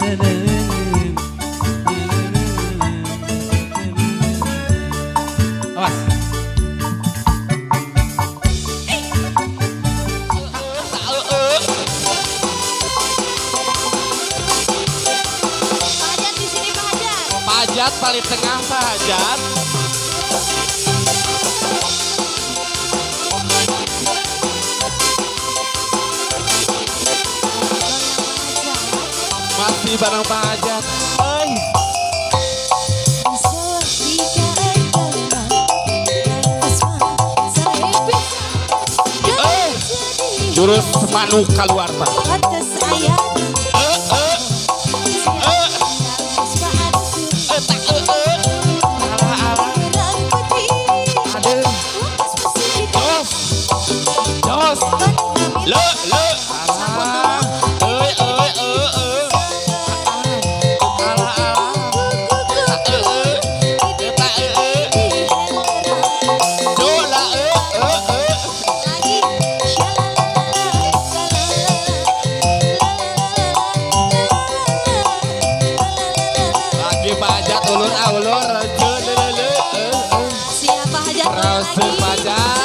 Awas. Hajat di sini Pak Hajat. Pak Hajat paling tengah Pak Hajat. Masih bareng Pak Hajat. Oi. Jurus manuk keluar Pak. Jos. Le. Pak Hajat ulur. Siapa Hajat lagi? Pak Hajat.